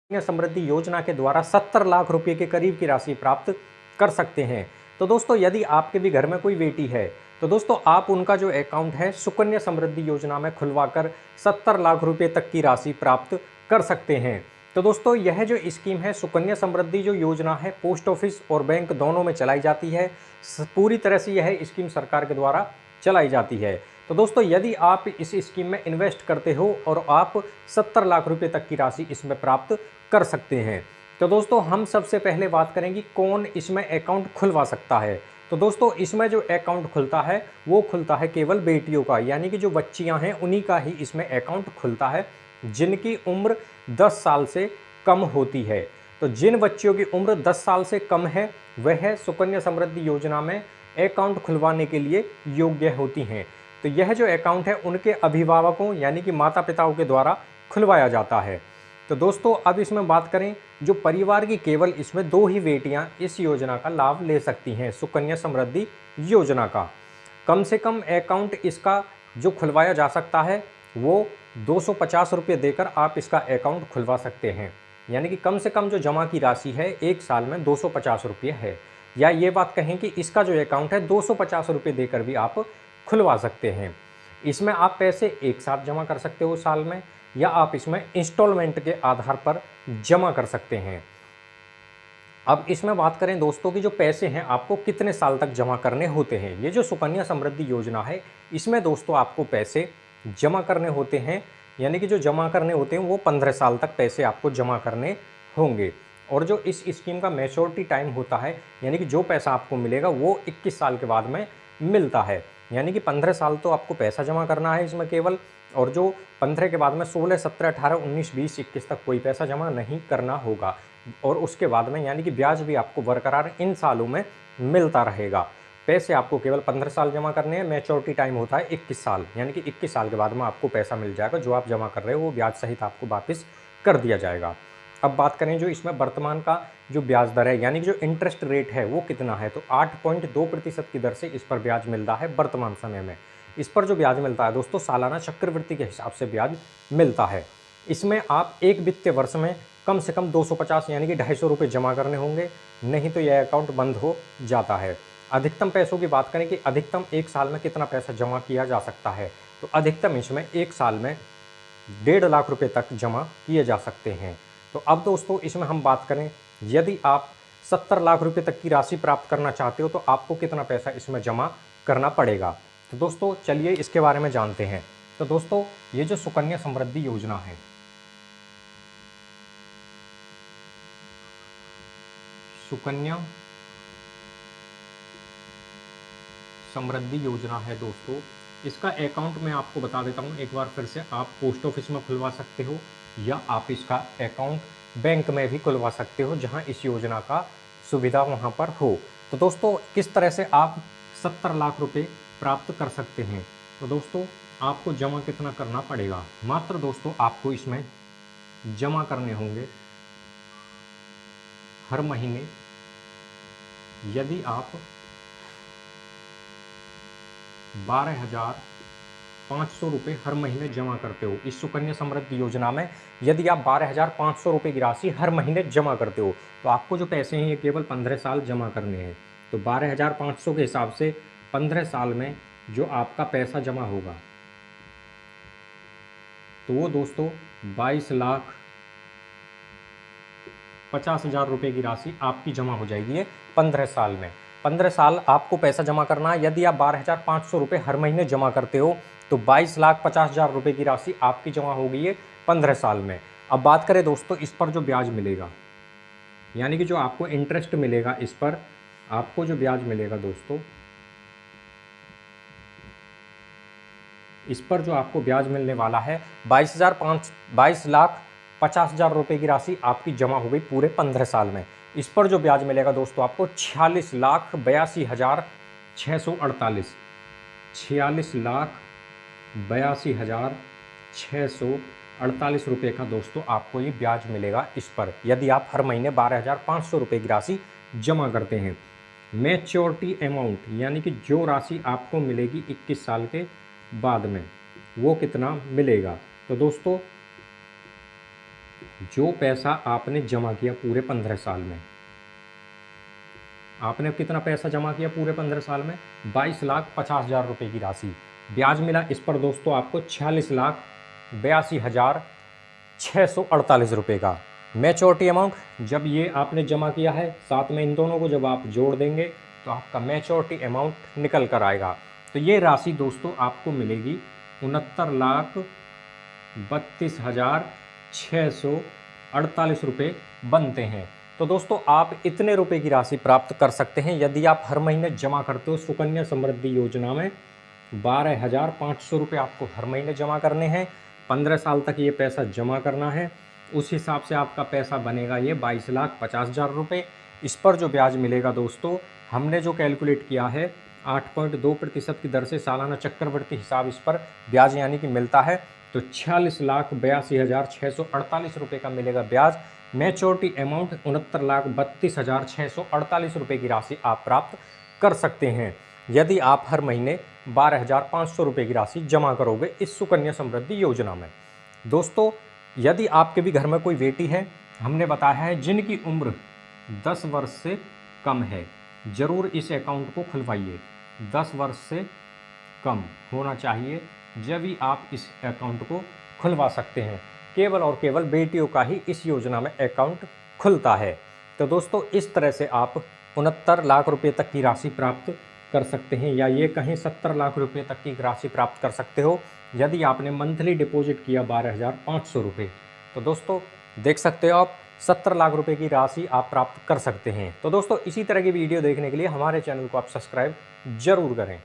सुकन्या समृद्धि योजना के द्वारा 70 लाख रुपए के करीब की राशि प्राप्त कर सकते हैं। तो दोस्तों यदि आपके भी घर में कोई बेटी है तो दोस्तों आप उनका जो अकाउंट है सुकन्या समृद्धि योजना में खुलवाकर 70 लाख रुपए तक की राशि प्राप्त कर सकते हैं। तो दोस्तों यह जो स्कीम है सुकन्या समृद्धि जो योजना है पोस्ट ऑफिस और बैंक दोनों में चलाई जाती है। पूरी तरह से यह स्कीम सरकार के द्वारा चलाई जाती है। तो दोस्तों यदि आप इस स्कीम में इन्वेस्ट करते हो और आप 70 लाख रुपए तक की राशि इसमें प्राप्त कर सकते हैं। तो दोस्तों हम सबसे पहले बात करेंगे कौन इसमें अकाउंट खुलवा सकता है। तो दोस्तों इसमें जो अकाउंट खुलता है वो खुलता है केवल बेटियों का, यानी कि जो बच्चियां हैं उन्हीं का ही इसमें अकाउंट खुलता है जिनकी उम्र 10 साल से कम होती है। तो जिन बच्चियों की उम्र 10 साल से कम है वह सुकन्या समृद्धि योजना में अकाउंट खुलवाने के लिए योग्य होती हैं। तो यह जो अकाउंट है उनके अभिभावकों यानी कि माता पिताओं के द्वारा खुलवाया जाता है। तो दोस्तों अब इसमें बात करें जो परिवार की केवल इसमें 2 ही बेटियां इस योजना का लाभ ले सकती हैं सुकन्या समृद्धि योजना का। कम से कम अकाउंट इसका जो खुलवाया जा सकता है वो 250 रुपये देकर आप इसका अकाउंट खुलवा सकते हैं, यानी कि कम से कम जो जमा की राशि है 1 साल में 250 रुपये है। या ये बात कहें कि इसका जो अकाउंट है 250 रुपये देकर भी आप खुलवा सकते हैं। इसमें आप पैसे एक साथ जमा कर सकते हो साल में, या आप इसमें इंस्टॉलमेंट के आधार पर जमा कर सकते हैं। अब इसमें बात करें दोस्तों कि जो पैसे हैं आपको कितने साल तक जमा करने होते हैं। ये जो सुकन्या समृद्धि योजना है इसमें दोस्तों आपको पैसे जमा करने होते हैं, यानी कि जो जमा करने होते हैं वो 15 साल तक पैसे आपको जमा करने होंगे। और जो इस स्कीम का मैच्योरिटी टाइम होता है, यानी कि जो पैसा आपको मिलेगा वो 21 साल के बाद में मिलता है। यानी कि 15 साल तो आपको पैसा जमा करना है इसमें केवल, और जो 15 के बाद में 16, 17, 18, 19, 20, 21 तक कोई पैसा जमा नहीं करना होगा। और उसके बाद में यानी कि ब्याज भी आपको बरकरार इन सालों में मिलता रहेगा। पैसे आपको केवल 15 साल जमा करने हैं, मैच्योरिटी टाइम होता है 21 साल, यानी कि 21 साल के बाद में आपको पैसा मिल जाएगा। जो आप जमा कर रहे हो वो ब्याज सहित आपको वापस कर दिया जाएगा। अब बात करें जो इसमें वर्तमान का जो ब्याज दर है, यानी कि जो इंटरेस्ट रेट है वो कितना है, तो 8.2% की दर से इस पर ब्याज मिल रहा है वर्तमान समय में। इस पर जो ब्याज मिलता है दोस्तों सालाना चक्रवृद्धि के हिसाब से ब्याज मिलता है। इसमें आप एक वित्तीय वर्ष में कम से कम 250 यानी कि 250 रुपये जमा करने होंगे, नहीं तो यह अकाउंट बंद हो जाता है। अधिकतम पैसों की बात करें कि अधिकतम एक साल में कितना पैसा जमा किया जा सकता है, तो अधिकतम इसमें एक साल में 1.5 लाख रुपये तक जमा किए जा सकते हैं। तो अब दोस्तों इसमें हम बात करें यदि आप 70 लाख रुपये तक की राशि प्राप्त करना चाहते हो तो आपको कितना पैसा इसमें जमा करना पड़ेगा। तो दोस्तों चलिए इसके बारे में जानते हैं। तो दोस्तों ये जो सुकन्या समृद्धि योजना है, सुकन्या समृद्धि योजना है दोस्तों, इसका अकाउंट मैं आपको बता देता हूँ एक बार फिर से। आप पोस्ट ऑफिस में खुलवा सकते हो या आप इसका अकाउंट बैंक में भी खुलवा सकते हो जहाँ इस योजना का सुविधा वहाँ पर हो। तो दोस्तों किस तरह से आप 70 लाख रुपए प्राप्त कर सकते हैं। तो दोस्तों आपको जमा कितना करना पड़ेगा, मात्र दोस्तों आपको इसमें जमा करने होंगे हर महीने, यदि आप 12,500 रुपये हर महीने जमा करते हो इस सुकन्या समृद्धि योजना में, यदि आप 12,500 रुपये की राशि हर महीने जमा करते हो तो आपको जो पैसे हैं ये केवल 15 साल जमा करने हैं। तो 12,500 के हिसाब से 15 साल में जो आपका पैसा जमा होगा तो वो दोस्तों 22,50,000 रुपये की राशि आपकी जमा हो जाएगी ये 15 साल में। 15 साल आपको पैसा जमा करना है। यदि आप 12,500 रुपये हर महीने जमा करते हो तो 22,50,000 रुपये की राशि आपकी जमा होगी ये 15 साल में। अब बात करें दोस्तों इस पर जो ब्याज मिलेगा, यानी कि जो आपको इंटरेस्ट मिलेगा, इस पर आपको जो ब्याज मिलेगा दोस्तों, इस पर जो आपको ब्याज मिलने वाला है 22,50,000 रुपये की राशि आपकी जमा हो गई पूरे 15 साल में। इस पर जो ब्याज मिलेगा दोस्तों आपको 46,82,648 46,82,648 रुपये का दोस्तों आपको ये ब्याज मिलेगा इस पर, यदि आप हर महीने 12,500 रुपये की राशि जमा करते हैं। मैच्योरिटी अमाउंट यानी कि जो राशि आपको मिलेगी 21 साल के बाद में वो कितना मिलेगा, तो दोस्तों जो पैसा आपने जमा किया पूरे 15 साल में, आपने कितना पैसा जमा किया पूरे 15 साल में? 22,50,000 रुपये की राशि। ब्याज मिला इस पर दोस्तों आपको 46,82,648 रुपये का। मैच्योरिटी अमाउंट जब ये आपने जमा किया है, साथ में इन दोनों को जब आप जोड़ देंगे तो आपका मैच्योरिटी अमाउंट निकल कर आएगा। तो ये राशि दोस्तों आपको मिलेगी 69,32,648 रुपये बनते हैं। तो दोस्तों आप इतने रुपए की राशि प्राप्त कर सकते हैं यदि आप हर महीने जमा करते हो सुकन्या समृद्धि योजना में। 12,500 रुपये आपको हर महीने जमा करने हैं, 15 साल तक ये पैसा जमा करना है। उस हिसाब से आपका पैसा बनेगा ये 22,50,000 रुपये। इस पर जो ब्याज मिलेगा दोस्तों, हमने जो कैलकुलेट किया है 8.2% की दर से सालाना चक्रवृद्धि हिसाब इस पर ब्याज यानी कि मिलता है। तो 46,82,648 रुपये का मिलेगा ब्याज। मैच्योरिटी अमाउंट 69,32,648 रुपये की राशि आप प्राप्त कर सकते हैं यदि आप हर महीने 12,500 रुपये की राशि जमा करोगे इस सुकन्या समृद्धि योजना में। दोस्तों यदि आपके भी घर में कोई बेटी है, हमने बताया है जिनकी उम्र 10 वर्ष से कम है, ज़रूर इस अकाउंट को खुलवाइए। 10 वर्ष से कम होना चाहिए जब ही आप इस अकाउंट को खुलवा सकते हैं। केवल और केवल बेटियों का ही इस योजना में अकाउंट खुलता है। तो दोस्तों इस तरह से आप 69 लाख रुपए तक की राशि प्राप्त कर सकते हैं, या ये कहीं 70 लाख रुपए तक की राशि प्राप्त कर सकते हो यदि आपने मंथली डिपॉजिट किया 12,500 रुपये। तो दोस्तों देख सकते हो आप 70 लाख रुपए की राशि आप प्राप्त कर सकते हैं। तो दोस्तों इसी तरह की वीडियो देखने के लिए हमारे चैनल को आप सब्सक्राइब जरूर करें।